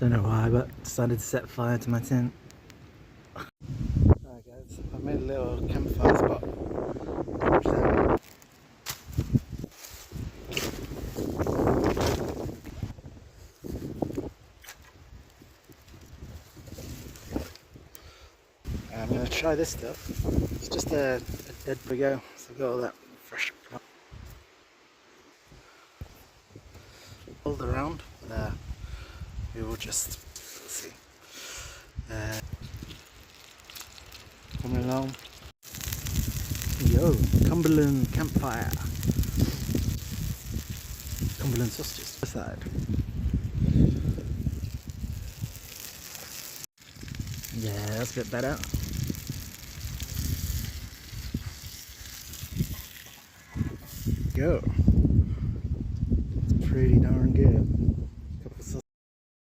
Don't know why, but decided to set fire to my tent. Alright guys, I've made a little campfire spot. I'm going to try this stuff. It's just a dead brigo, so I've got all that fresh hold around. We will just see. Coming along. Yo, Cumberland Campfire. Cumberland sausages. This side. Yeah, that's a bit better. Go. It's pretty darn good.